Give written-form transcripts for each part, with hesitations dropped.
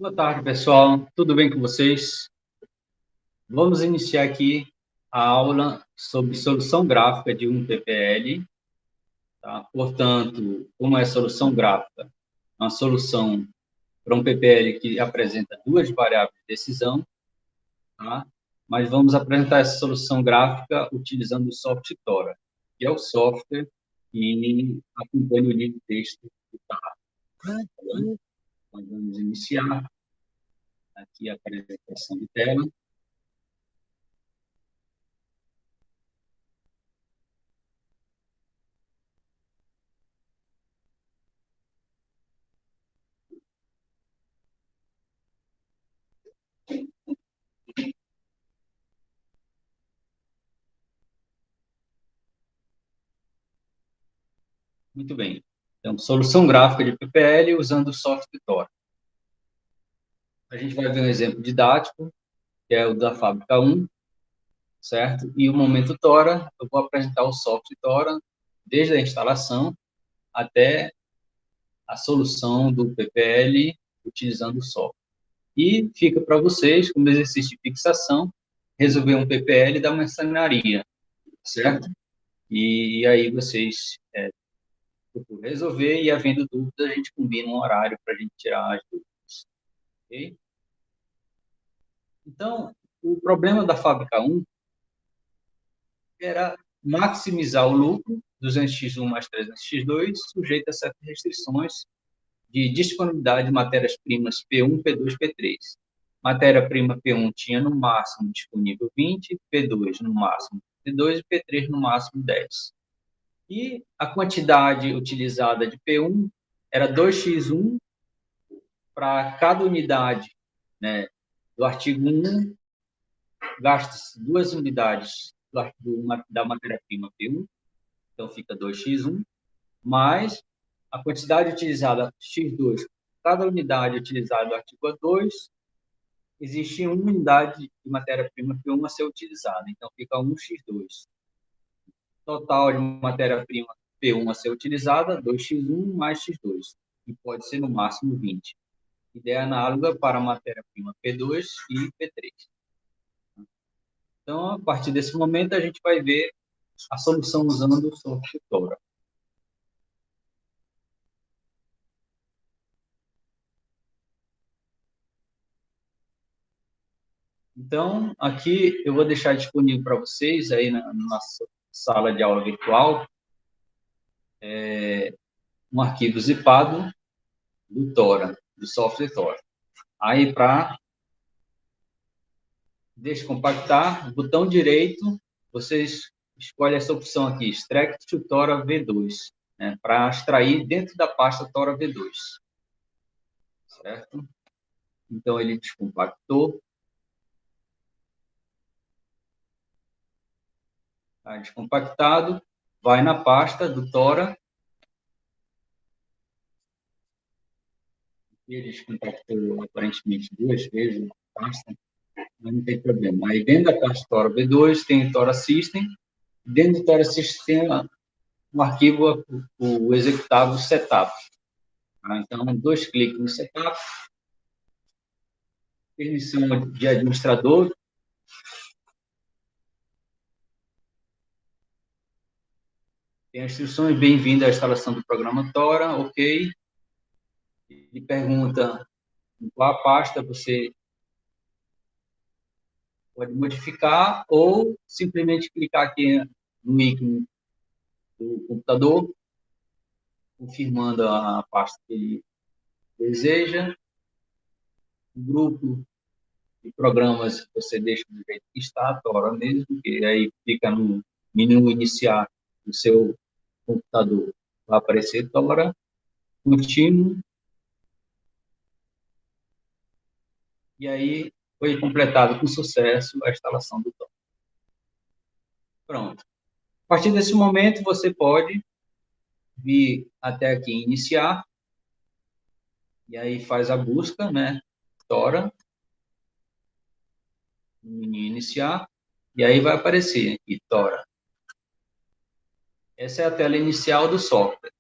Boa tarde, pessoal. Tudo bem com vocês? Vamos iniciar aqui a aula sobre solução gráfica de um PPL. Tá? Portanto, como é solução gráfica? Uma solução para um PPL que apresenta duas variáveis de decisão, tá? Mas vamos apresentar essa solução gráfica utilizando o software Tora, que é o software que acompanha o livro de texto do Tar. Nós vamos iniciar aqui a apresentação de tela. Muito bem. Então, solução gráfica de PPL usando o software Tora. A gente vai ver um exemplo didático, que é o da fábrica 1, certo? E o momento Tora, eu vou apresentar o software Tora, desde a instalação até a solução do PPL utilizando o software. E fica para vocês, como exercício de fixação, resolver um PPL da marcenaria, certo? E aí vocês procuram resolver e, havendo dúvida, a gente combina um horário para a gente tirar as dúvidas. Ok? Então, o problema da fábrica 1 era maximizar o lucro, 200x1 mais 300x2, sujeito a certas restrições de disponibilidade de matérias-primas P1, P2, P3. Matéria-prima P1 tinha no máximo disponível 20, P2 no máximo 22 e P3 no máximo 10. E a quantidade utilizada de P1 era 2x1 para cada unidade, né, do artigo 1, gasta-se 2 unidades da matéria-prima P1, então fica 2x1, mais a quantidade utilizada x2, cada unidade utilizada do artigo 2, existe uma unidade de matéria-prima P1 a ser utilizada, então fica 1x2. Total de matéria-prima P1 a ser utilizada, 2x1 mais x2, e pode ser no máximo 20. Ideia análoga para a matéria-prima P2 e P3. Então, a partir desse momento, a gente vai ver a solução usando o software Tora. Então, aqui eu vou deixar disponível para vocês, aí na nossa sala de aula virtual, um arquivo zipado do Tora, do software Tora. Aí, para descompactar, botão direito, vocês escolhem essa opção aqui, Extract to Tora V2, né, para extrair dentro da pasta Tora V2. Certo? Então, ele descompactou. Está descompactado, vai na pasta do Tora. Ele descompactou aparentemente 2 vezes a pasta, mas não tem problema. Aí, dentro da pasta Tora V2, tem o Tora System. Dentro do Tora System, tem um arquivo, o executável Setup. Então, 2 cliques no Setup. Permissão de administrador. Tem as instruções, bem-vindo à instalação do programa Tora, ok. Ele pergunta em qual pasta você pode modificar ou simplesmente clicar aqui no ícone do computador, confirmando a pasta que ele deseja. O grupo de programas você deixa do jeito que está, a Tora mesmo, que aí fica no menu iniciar do seu computador. Vai aparecer Tora, contínuo, e aí foi completado com sucesso a instalação do Tora. Pronto. A partir desse momento, você pode vir até aqui em iniciar, e aí faz a busca, né? Tora, no menu iniciar, e aí vai aparecer aqui, Tora. Essa é a tela inicial do software.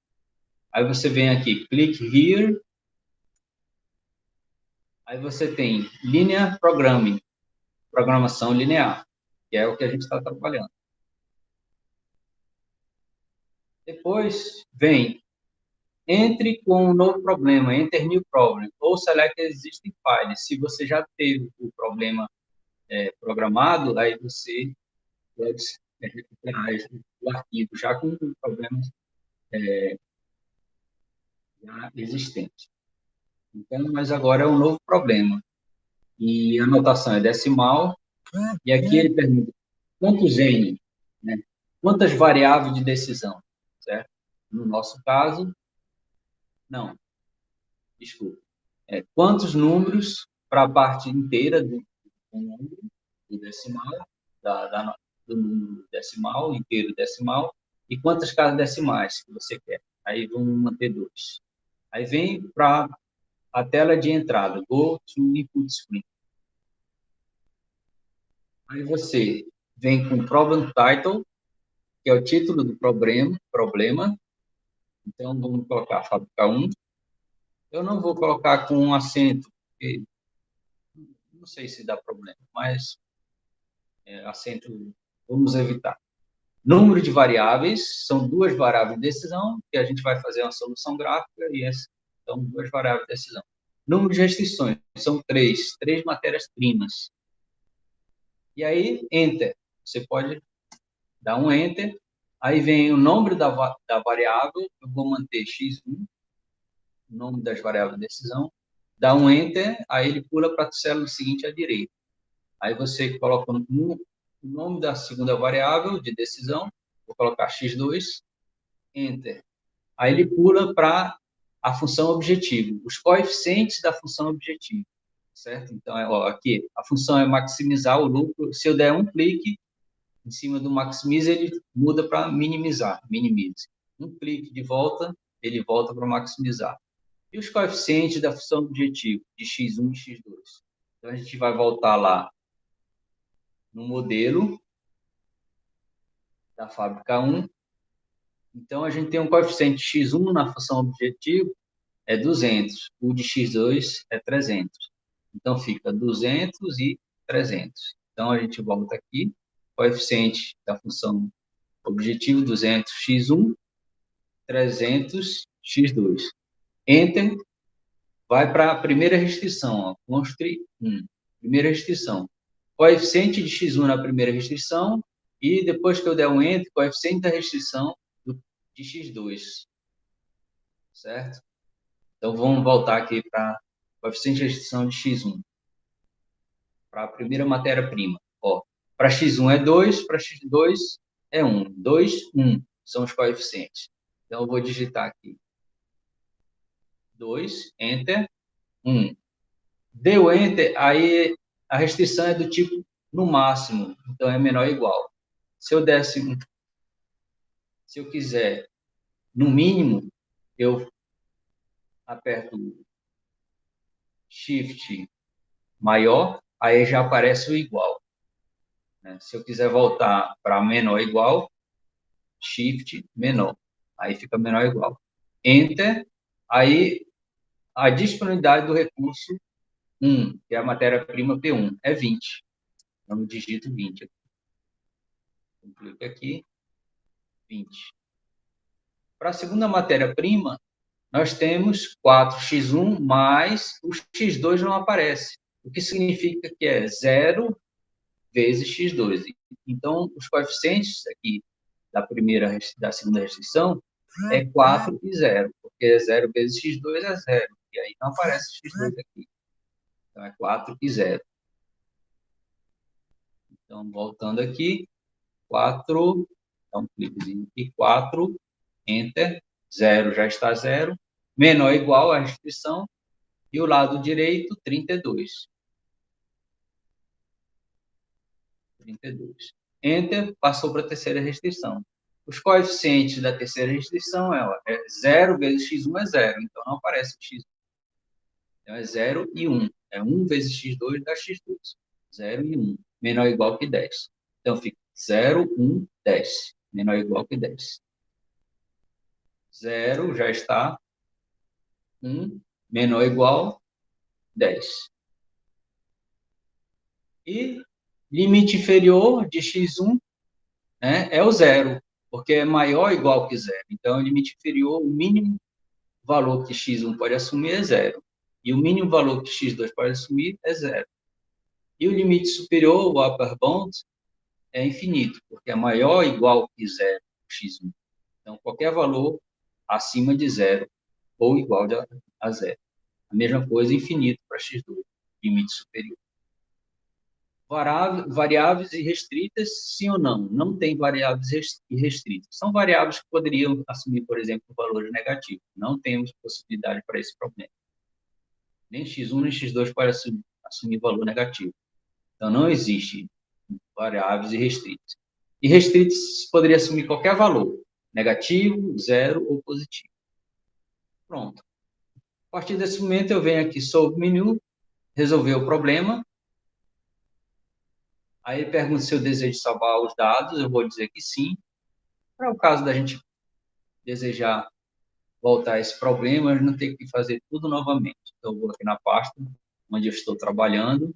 Aí você vem aqui, click here, Aí você tem Linear Programming, programação linear, que é o que a gente está trabalhando. Depois vem entre com um novo problema, enter new problem, ou select existing file. Se você já teve o problema programado, aí você pode recuperar o arquivo já com o problema já existente. Então, mas agora é um novo problema. E a anotação é decimal, e aqui ele pergunta quantos N, né? Quantas variáveis de decisão, certo? No nosso caso, não, desculpa. Quantos números para a parte inteira do número do decimal, do número decimal, inteiro decimal, e quantas casas decimais que você quer. Aí vamos manter 2. Aí vem para a tela de entrada, Go to Input Screen. Aí você vem com Problem Title, que é o título do problema. Então, vamos colocar fábrica 1. Eu não vou colocar com um acento, porque não sei se dá problema, mas acento vamos evitar. Número de variáveis, são 2 variáveis de decisão, que a gente vai fazer uma solução gráfica, e essas são 2 variáveis de decisão. Número de restrições, são 3 matérias-primas. E aí, Enter. Você pode dar um Enter, aí vem o nome da variável, eu vou manter x1, o nome das variáveis de decisão, dá um Enter, aí ele pula para a célula seguinte à direita. Aí você coloca o nome da segunda variável de decisão, vou colocar x2, Enter. Aí ele pula para a função objetivo, os coeficientes da função objetivo, certo? Então, aqui, a função é maximizar o lucro. Se eu der um clique em cima do maximize, ele muda para minimizar, minimize. Um clique de volta, ele volta para maximizar. E os coeficientes da função objetivo, de x1 e x2? Então, a gente vai voltar lá no modelo da fábrica 1. Então, a gente tem um coeficiente x1 na função objetivo, é 200. O de x2 é 300. Então, fica 200 e 300. Então, a gente volta aqui, coeficiente da função objetivo, 200 x1, 300 x2. Enter, vai para a primeira restrição, ó, constr 1. Primeira restrição. Coeficiente de x1 na primeira restrição, e depois que eu der um Enter, coeficiente da restrição de x2. Certo? Então, vamos voltar aqui para coeficiente de restrição de x1. Para a primeira matéria-prima. Para x1 é 2, para x2 é 1. 2, 1 são os coeficientes. Então, eu vou digitar aqui. 2, Enter, 1. Deu Enter, aí a restrição é do tipo no máximo, então é menor ou igual. Se eu quiser no mínimo, eu aperto Shift maior, aí já aparece o igual. Se eu quiser voltar para menor ou igual, Shift menor, aí fica menor ou igual. Enter, aí a disponibilidade do recurso 1, que é a matéria-prima P1, é 20. Então, eu digito 20 aqui. Eu clico aqui, 20. Para a segunda matéria-prima, nós temos 4x1 mais o x2 não aparece, o que significa que é 0 vezes x2. Então, os coeficientes aqui da segunda restrição é 4 e 0, porque 0 vezes x2 é 0, e aí não aparece x2 aqui. Então, é 4 e 0. Então, voltando aqui, 4, dá um cliquezinho aqui, 4, Enter, 0 já está 0, menor ou igual à restrição, e o lado direito, 32. 32. Enter, passou para a terceira restrição. Os coeficientes da terceira restrição é 0 vezes x1 é 0, então não aparece x1. Então é 0 e 1. É 1 vezes x2 dá x2. 0 e 1. Menor ou igual que 10. Então fica 0, 1, 10. Menor ou igual que 10. 0 já está 1, menor ou igual 10. E limite inferior de x1, né, é o zero, porque é maior ou igual que zero. Então, o limite inferior, o mínimo valor que x1 pode assumir é zero. E o mínimo valor que x2 pode assumir é zero. E o limite superior, o upper bound, é infinito, porque é maior ou igual que zero, x1. Então, qualquer valor acima de zero ou igual a zero. A mesma coisa, infinito para x2, limite superior. Variáveis irrestritas, sim ou não? Não tem variáveis irrestritas. São variáveis que poderiam assumir, por exemplo, valores negativos. Não temos possibilidade para esse problema. Nem x1 nem x2 pode assumir valor negativo. Então, não existe variáveis irrestritas. Irrestritas poderia assumir qualquer valor, negativo, zero ou positivo. Pronto. A partir desse momento, eu venho aqui sobre o menu, resolver o problema. Aí ele pergunta se eu desejo salvar os dados, eu vou dizer que sim. Para o caso da gente desejar voltar a esse problema, eu não tenho que fazer tudo novamente. Então, eu vou aqui na pasta onde eu estou trabalhando.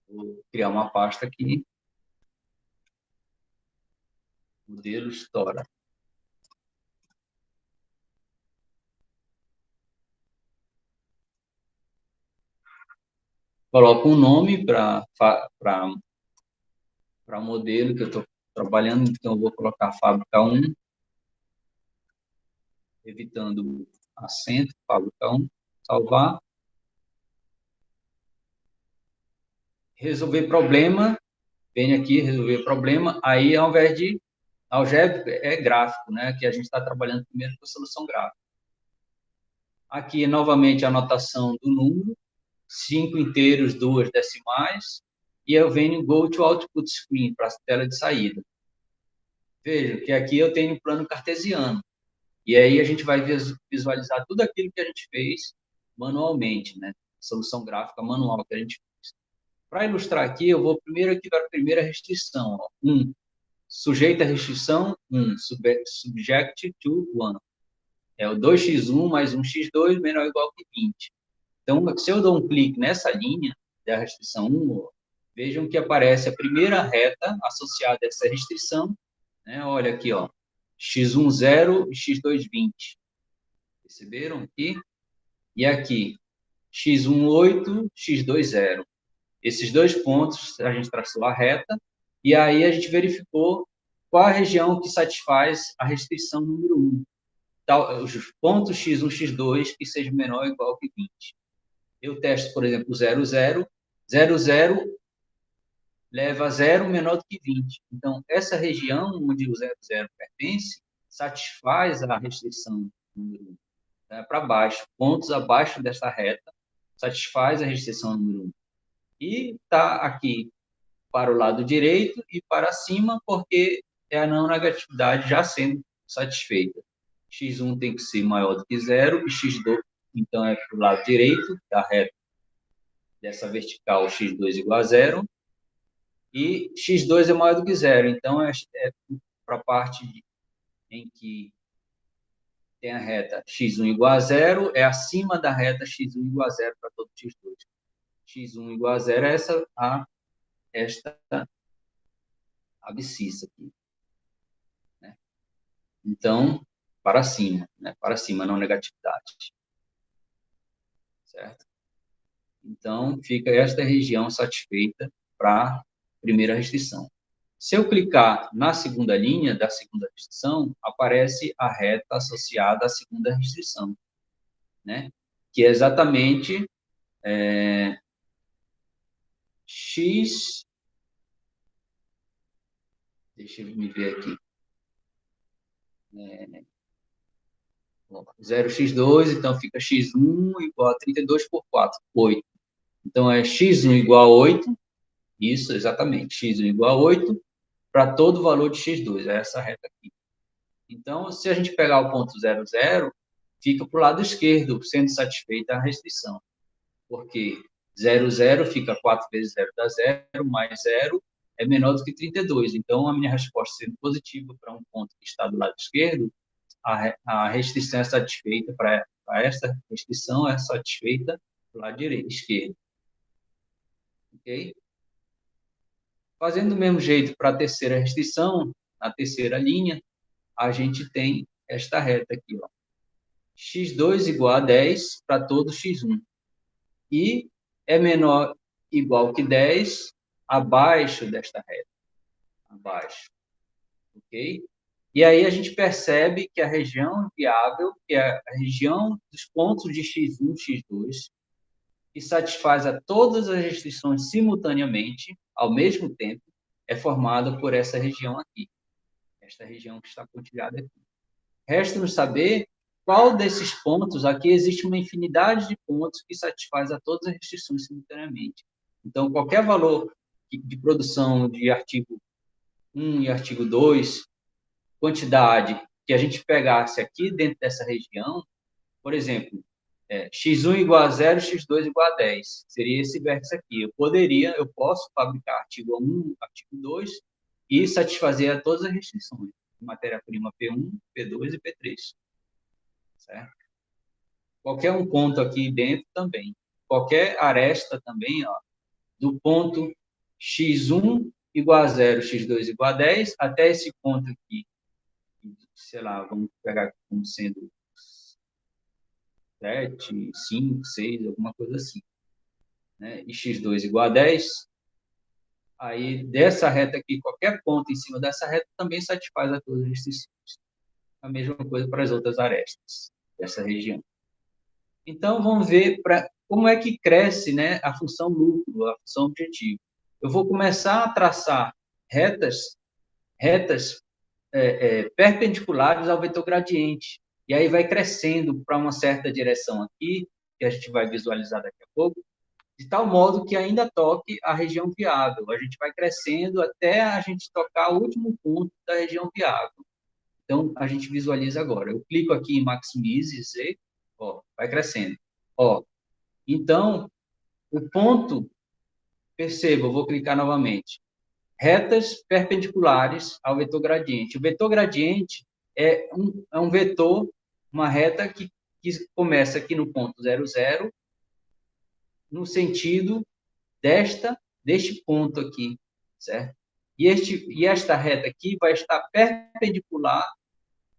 Vou criar uma pasta aqui, modelo História. Coloco um nome para modelo que eu estou trabalhando, então eu vou colocar fábrica 1, evitando acento, fábrica 1, salvar. Resolver problema, venho aqui, resolver problema, aí ao invés de algébrico, é gráfico, né? Que a gente está trabalhando primeiro com a solução gráfica. Aqui, novamente, a anotação do número, 5 inteiros, 2 decimais, e eu venho Go to Output Screen, para a tela de saída. Veja que aqui eu tenho um plano cartesiano, e aí a gente vai visualizar tudo aquilo que a gente fez manualmente, né? Solução gráfica manual que a gente fez. Para ilustrar aqui, eu vou primeiro aqui para a primeira restrição, ó. Sujeito à restrição, subject to 1. É o 2x1 mais 1x2 menor ou igual que 20. Então, se eu dou um clique nessa linha da restrição 1, vejam que aparece a primeira reta associada a essa restrição, né? Olha aqui, ó, x1 0 e x2 20. Perceberam aqui? E aqui, x1 8, x2 0. Esses dois pontos, a gente traçou a reta, e aí a gente verificou qual a região que satisfaz a restrição número 1. Os pontos x1, x2 que seja menor ou igual que 20. Eu testo, por exemplo, 0, 0. 0, 0 leva a 0 menor do que 20. Então, essa região onde o 0, 0 pertence, satisfaz a restrição número 1. Para baixo, pontos abaixo dessa reta, satisfaz a restrição número 1. E está aqui para o lado direito e para cima, porque é a não negatividade já sendo satisfeita. x1 tem que ser maior do que zero e x2, então, é para o lado direito da reta dessa vertical, x2 igual a zero, e x2 é maior do que zero, então é para a parte em que tem a reta x1 igual a zero, é acima da reta x1 igual a zero para todo x2. x1 igual a zero é esta abscissa aqui, né? Então, para cima, né? Para cima, não negatividade. Certo? Então, fica esta região satisfeita para a primeira restrição. Se eu clicar na segunda linha da segunda restrição, aparece a reta associada à segunda restrição, né? Que é exatamente x... Deixa eu me ver aqui. 0x2, então fica x1 igual a 32 por 4, 8. Então, é x1 igual a 8, isso, exatamente, x1 igual a 8, para todo valor de x2, é essa reta aqui. Então, se a gente pegar o ponto 0, 0, fica para o lado esquerdo, sendo satisfeita a restrição. Porque 0, 0 fica 4 vezes 0 dá 0, mais 0 é menor do que 32. Então, a minha resposta sendo positiva para um ponto que está do lado esquerdo, a restrição é satisfeita para essa restrição é satisfeita do lado direito, esquerdo. Ok? Fazendo do mesmo jeito para a terceira restrição, na terceira linha, a gente tem esta reta aqui, ó. x2 igual a 10 para todo x1. E é menor ou igual que 10 abaixo desta reta. Abaixo. Ok? E aí a gente percebe que a região viável, que é a região dos pontos de x1, x2, que satisfaz a todas as restrições simultaneamente, ao mesmo tempo, é formada por essa região aqui. Esta região que está pontilhada aqui. Resta-nos saber qual desses pontos, aqui existe uma infinidade de pontos que satisfaz a todas as restrições simultaneamente. Então, qualquer valor de produção de artigo 1 e artigo 2, quantidade que a gente pegasse aqui dentro dessa região, por exemplo, x1 igual a 0, x2 igual a 10, seria esse vértice aqui. Eu posso fabricar artigo 1, artigo 2 e satisfazer a todas as restrições, matéria-prima P1, P2 e P3. Certo? Qualquer um ponto aqui dentro também. Qualquer aresta também, ó, do ponto x1 igual a 0, x2 igual a 10, até esse ponto aqui, sei lá, vamos pegar como sendo 7, 5, 6, alguma coisa assim, né? E x2 igual a 10, aí dessa reta aqui, qualquer ponto em cima dessa reta também satisfaz a todas as restrições. A mesma coisa para as outras arestas dessa região. Então, vamos ver como é que cresce, né, a função lucro, a função objetivo. Eu vou começar a traçar retas perpendiculares ao vetor gradiente. E aí vai crescendo para uma certa direção aqui, que a gente vai visualizar daqui a pouco, de tal modo que ainda toque a região viável. A gente vai crescendo até a gente tocar o último ponto da região viável. Então, a gente visualiza agora. Eu clico aqui em Maximize, Z, ó, vai crescendo. Ó, então, o ponto, perceba, eu vou clicar novamente. Retas perpendiculares ao vetor gradiente. O vetor gradiente é um vetor, uma reta que começa aqui no ponto 0, 0, no sentido deste ponto aqui, certo? E esta reta aqui vai estar perpendicular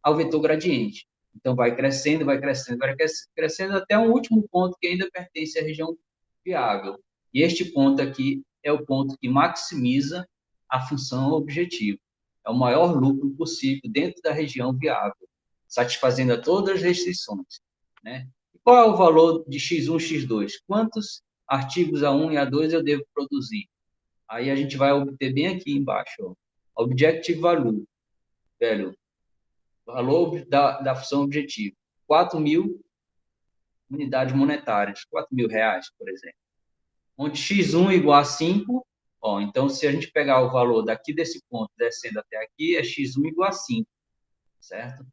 ao vetor gradiente. Então, vai crescendo, vai crescendo, vai crescendo até um último ponto que ainda pertence à região viável. E este ponto aqui é o ponto que maximiza a função objetivo. É o maior lucro possível dentro da região viável, satisfazendo a todas as restrições, né? E qual é o valor de x1, x2? Quantos artigos A1 e A2 eu devo produzir? Aí a gente vai obter bem aqui embaixo, ó, Objective Value, valor da função objetivo, 4.000 unidades monetárias, 4.000 reais, por exemplo. Onde x1 igual a 5, ó, então se a gente pegar o valor daqui desse ponto, descendo até aqui, é x1 igual a 5, certo?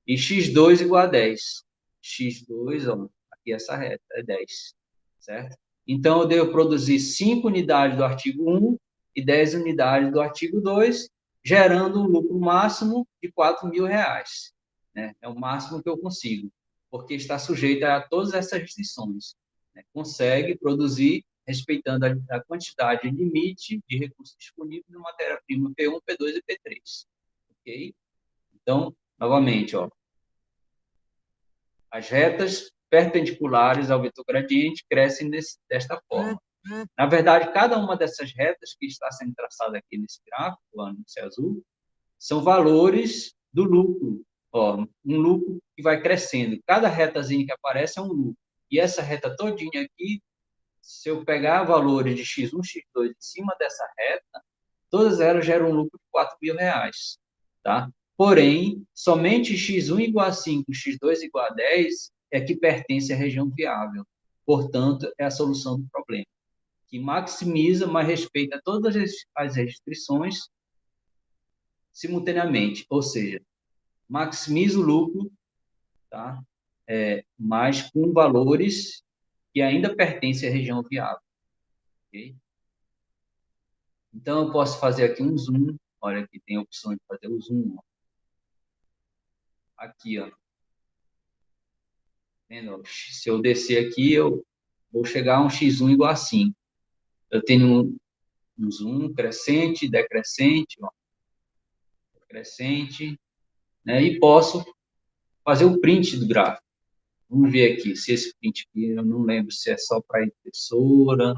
E x2 igual a 10. x2, ó, aqui essa reta, é 10, certo? Então, eu devo produzir 5 unidades do artigo 1 e 10 unidades do artigo 2, gerando um lucro máximo de 4.000 reais. Né? É o máximo que eu consigo, porque está sujeito a todas essas restrições. Né? Consegue produzir respeitando a quantidade limite de recursos disponíveis na matéria-prima P1, P2 e P3. Ok? Então, novamente, ó, as retas perpendiculares ao vetor gradiente crescem desta forma. Na verdade, cada uma dessas retas que está sendo traçada aqui nesse gráfico, lá no céu azul, são valores do lucro. Ó, um lucro que vai crescendo. Cada retazinha que aparece é um lucro. E essa reta todinha aqui, se eu pegar valores de x1, x2 em cima dessa reta, todas elas geram um lucro de 4.000 reais. Tá? Porém, somente x1 igual a 5, x2 igual a 10 é que pertence à região viável. Portanto, é a solução do problema, que maximiza, mas respeita todas as restrições simultaneamente, ou seja, maximiza o lucro, tá? Mas com valores que ainda pertencem à região viável. Okay? Então, eu posso fazer aqui um zoom. Olha, aqui tem a opção de fazer o zoom. Ó. Aqui, ó. Vendo? Se eu descer aqui, eu vou chegar a um x1 igual a 5. Eu tenho um zoom crescente, decrescente, ó, crescente, né? E posso fazer o print do gráfico. Vamos ver aqui, se esse print aqui, eu não lembro se é só para impressora,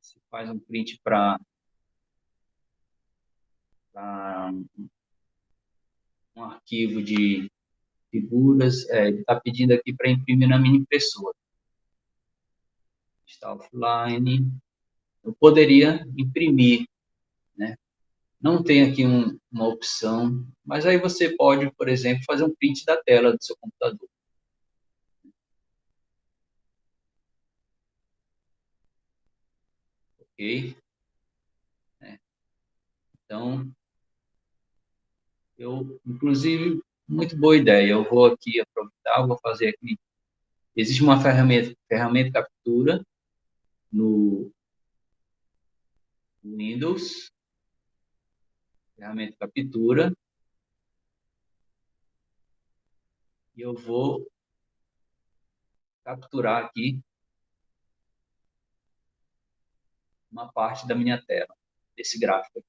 se faz um print para um arquivo de figuras, ele está pedindo aqui para imprimir na minha impressora. Está offline. Eu poderia imprimir, né? Não tem aqui uma opção, mas aí você pode, por exemplo, fazer um print da tela do seu computador. Ok? Então, inclusive, muito boa ideia. Eu vou aqui aproveitar, vou fazer aqui. Existe uma ferramenta captura no Windows, ferramenta captura, e eu vou capturar aqui uma parte da minha tela, desse gráfico aqui,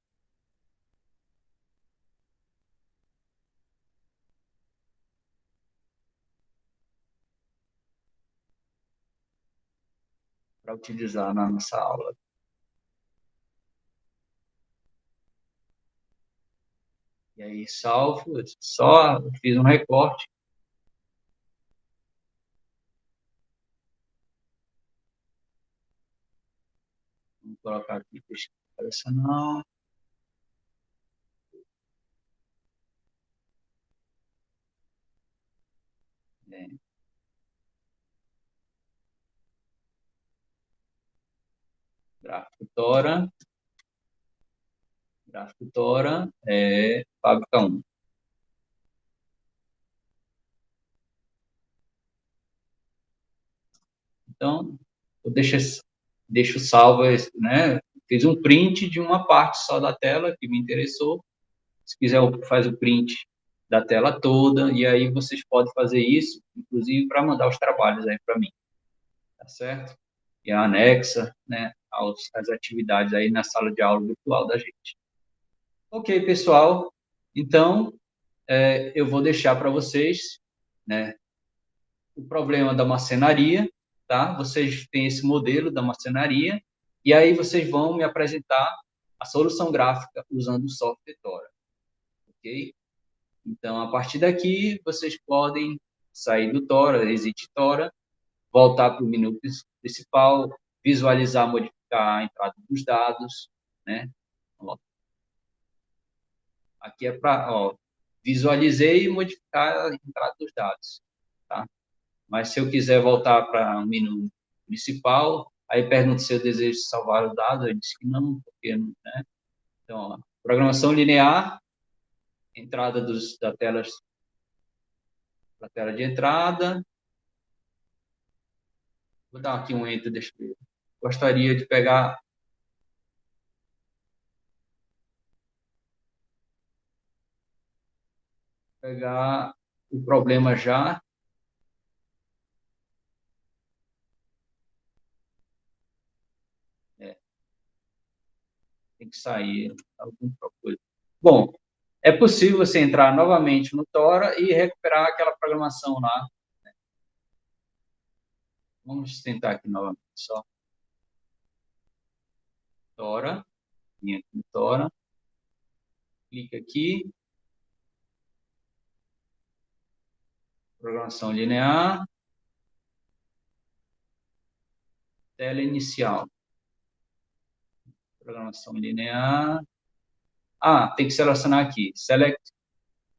para utilizar na nossa aula. E aí, salvo, só fiz um recorte. Vou colocar aqui pesquisa operacional. É. Gráfico Tora. Gráfico Tora é fábrica 1. Então, eu deixo salvo, né? Fiz um print de uma parte só da tela que me interessou. Se quiser, faz o print da tela toda, e aí vocês podem fazer isso, inclusive para mandar os trabalhos aí para mim, tá certo? E anexa, né, às atividades aí na sala de aula virtual da gente. Ok, pessoal, então eu vou deixar para vocês, né, o problema da marcenaria, tá? Vocês têm esse modelo da marcenaria, e aí vocês vão me apresentar a solução gráfica usando o software Tora, ok? Então, a partir daqui, vocês podem sair do Tora, exit Tora, voltar para o menu principal, visualizar, modificar a entrada dos dados, né? Ó, aqui é para, visualizei e modificar a entrada dos dados, tá? Mas se eu quiser voltar para o menu principal, aí pergunta se eu desejo salvar os dados, eu disse que não, porque não, né? Então, ó, programação linear, entrada da tela de entrada. Vou dar aqui um enter, deixa eu ver. Gostaria de pegar o problema já. É, tem que sair alguma coisa. Bom, é possível você entrar novamente no Tora e recuperar aquela programação lá. Vamos tentar aqui novamente só. Tora, vim aqui no Tora, clica aqui, programação linear, tela inicial, programação linear. Ah, tem que selecionar aqui, select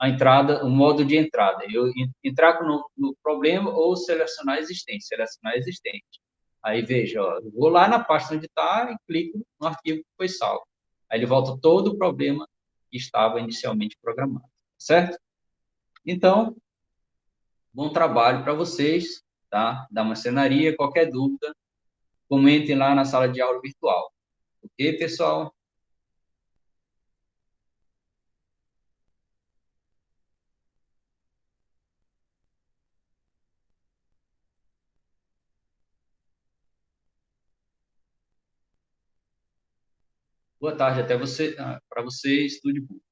a entrada, o modo de entrada. Eu entrar no problema ou selecionar existente, selecionar existente. Aí veja, ó, eu vou lá na pasta onde está e clico no arquivo que foi salvo. Aí ele volta todo o problema que estava inicialmente programado, certo? Então, bom trabalho para vocês, tá? Da marcenaria, qualquer dúvida, comentem lá na sala de aula virtual. Ok, pessoal? Boa tarde, até você, para vocês, tudo de bom.